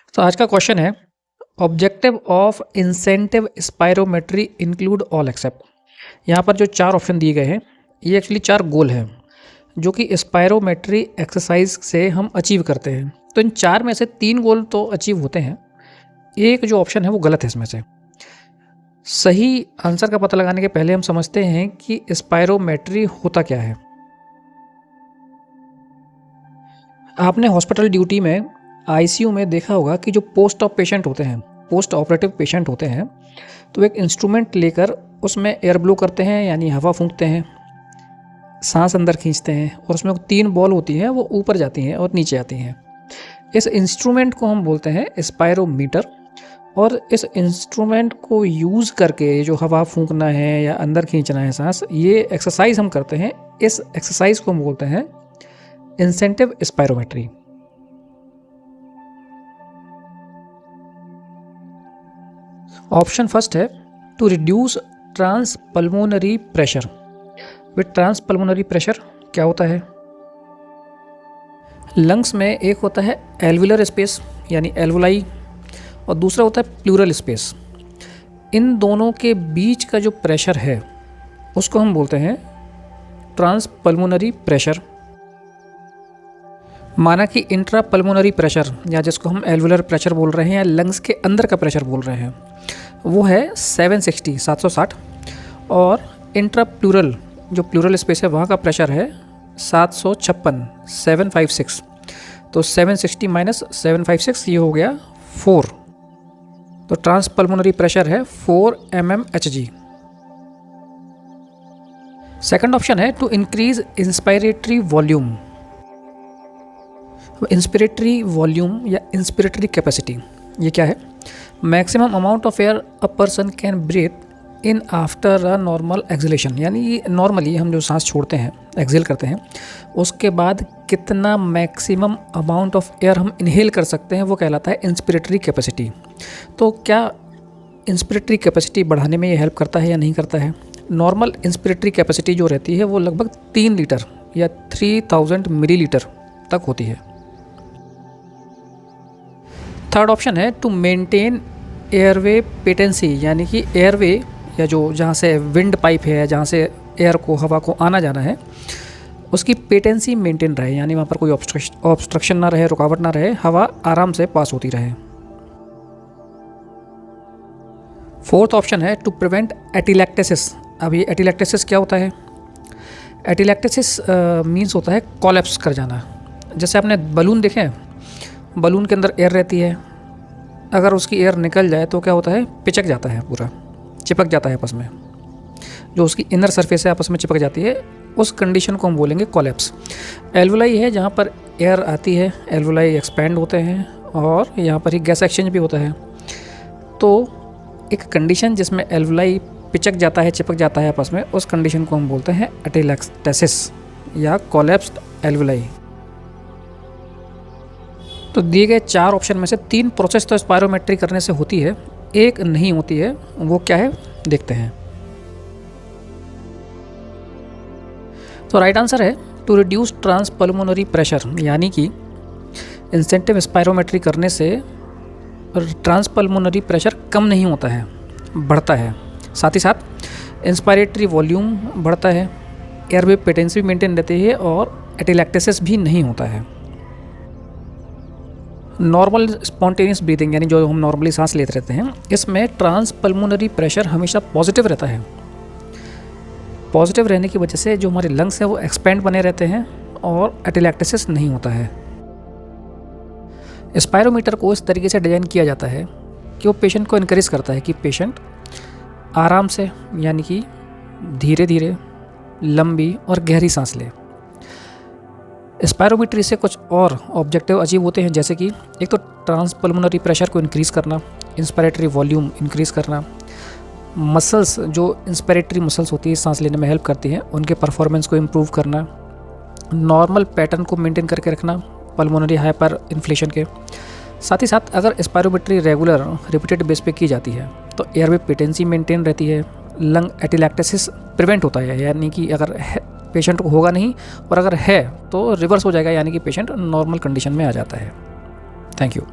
तो आज का क्वेश्चन है objective of incentive spirometry include all except. यहाँ पर जो 4 ऑप्शन दिए गए हैं ये एक्चुअली 4 गोल हैं जो कि स्पायरोमेट्री एक्सरसाइज से हम अचीव करते हैं। तो इन 4 में से 3 गोल तो अचीव होते हैं, एक जो ऑप्शन है वो गलत है। इसमें से सही आंसर का पता लगाने के पहले हम समझते हैं कि स्पायरोमेट्री होता क्या है। आपने हॉस्पिटल ड्यूटी में आईसीयू में देखा होगा कि जो पोस्ट ऑफ पेशेंट होते हैं, पोस्ट ऑपरेटिव पेशेंट होते हैं, तो एक इंस्ट्रूमेंट लेकर उसमें एयर ब्लो करते हैं, यानी हवा फूंकते हैं, सांस अंदर खींचते हैं और उसमें 3 बॉल होती हैं, वो ऊपर जाती हैं और नीचे आती हैं। इस इंस्ट्रूमेंट को हम बोलते हैं स्पायरोमीटर। और इस इंस्ट्रूमेंट को यूज़ करके जो हवा फूंकना है या अंदर खींचना है सांस, ये एक्सरसाइज हम करते हैं। इस एक्सरसाइज को हम बोलते हैं इंसेंटिव स्पायरोमेट्री। ऑप्शन फर्स्ट है to reduce transpulmonary pressure. With transpulmonary pressure क्या होता है? लंग्स में एक होता है एल्वुलर स्पेस यानी एल्वुलाई और दूसरा होता है प्लूरल स्पेस। इन दोनों के बीच का जो प्रेशर है उसको हम बोलते हैं ट्रांसपल्मोनरी प्रेशर। माना कि इंट्रा पल्मोनरी प्रेशर या जिसको हम एल्वुलर प्रेशर बोल रहे हैं या लंग्स के अंदर का प्रेशर बोल रहे हैं वो है 760 और इंट्रा प्लूरल जो प्लूरल स्पेस है वहाँ का प्रेशर है 756 तो 760 माइनस 756 ये हो गया 4। तो ट्रांसपल्मोनरी प्रेशर है 4 mmHg। सेकंड ऑप्शन है to increase inspiratory volume. Inspiratory volume या इंस्पिरेटरी कैपेसिटी ये क्या है? Maximum amount of air a person can breathe in after a normal exhalation, यानी नॉर्मली हम जो सांस छोड़ते हैं, एक्सहेल करते हैं, उसके बाद कितना मैक्सिमम अमाउंट ऑफ एयर हम इनहेल कर सकते हैं वो कहलाता है इंस्पिरेटरी कैपेसिटी। तो क्या इंस्पिरेटरी कैपेसिटी बढ़ाने में ये हेल्प करता है या नहीं करता है? नॉर्मल इंस्पिरेटरी कैपेसिटी जो रहती है वो लगभग 3 लीटर या 3000 मिलीलीटर तक होती है। थर्ड ऑप्शन है टू मेंटेन एयरवे पेटेंसी, यानी कि एयरवे या जो जहाँ से विंड पाइप है, जहाँ से एयर को हवा को आना जाना है, उसकी पेटेंसी मेंटेन रहे, यानी वहाँ पर कोई ऑब्स्ट्रक्शन ना रहे, रुकावट ना रहे, हवा आराम से पास होती रहे। फोर्थ ऑप्शन है टू प्रिवेंट एटिलैक्टेसिस। अब ये एटिलैक्टेसिस क्या होता है? एटिलैक्टेसिस मीन्स होता है कोलैप्स कर जाना। जैसे आपने बलून देखे हैं, बलून के अंदर एयर रहती है, अगर उसकी एयर निकल जाए तो क्या होता है? पिचक जाता है, पूरा चिपक जाता है आपस में, जो उसकी इनर सरफेस है आपस में चिपक जाती है, उस कंडीशन को हम बोलेंगे कोलैप्स। एल्वुलाई है जहाँ पर एयर आती है, एल्वुलाई एक्सपैंड होते हैं और यहाँ पर ही गैस एक्सचेंज भी होता है। तो एक कंडीशन जिसमें एल्वुलाई पिचक जाता है, चिपक जाता है आपस में, उस कंडीशन को हम बोलते हैं एटिलैक्टेसिस या कोलैप्स्ड एल्वुलाई। तो दिए गए 4 ऑप्शन में से 3 प्रोसेस तो स्पायरोमेट्री करने से होती है, एक नहीं होती है। वो क्या है देखते हैं। तो राइट आंसर है टू रिड्यूस ट्रांसपल्मोनरी प्रेशर, यानी कि इंसेंटिव स्पायरोमेट्री करने से ट्रांसपल्मोनरी प्रेशर कम नहीं होता है, बढ़ता है। साथ ही साथ इंस्पायरेटरी वॉल्यूम बढ़ता है, एयरवे पेटेंसी भी मेंटेन रहती है और एटिलैक्टेसिस भी नहीं होता है। नॉर्मल स्पॉन्टेनियस ब्रीथिंग, यानी जो हम नॉर्मली सांस लेते रहते हैं, इसमें ट्रांसपल्मोनरी प्रेशर हमेशा पॉजिटिव रहता है। पॉजिटिव रहने की वजह से जो हमारे लंग्स हैं वो एक्सपेंड बने रहते हैं और एटिलैक्टेसिस नहीं होता है। स्पायरोमीटर को इस तरीके से डिज़ाइन किया जाता है कि वो पेशेंट को इनकरेज करता है कि पेशेंट आराम से, यानी कि धीरे धीरे, लंबी और गहरी सांस ले। स्पायरोमेट्री से कुछ और ऑब्जेक्टिव अचीव होते हैं, जैसे कि एक तो ट्रांसपल्मोनरी प्रेशर को इंक्रीज़ करना, इंस्पिरेटरी वॉल्यूम इंक्रीज़ करना, मसल्स जो इंस्पिरेटरी मसल्स होती है सांस लेने में हेल्प करती हैं उनके परफॉर्मेंस को इम्प्रूव करना, नॉर्मल पैटर्न को मेंटेन करके रखना पल्मोनरी हाइपर इन्फ्लेशन के। साथ ही साथ अगर स्पायरोमेट्री रेगुलर रिपीटेड बेस पे की जाती है तो एयरवे पेटेंसी मेंटेन रहती है, लंग एटिलैक्टेसिस प्रिवेंट होता है, यानी कि अगर पेशेंट को होगा नहीं, और अगर है तो रिवर्स हो जाएगा, यानी कि पेशेंट नॉर्मल कंडीशन में आ जाता है। Thank you.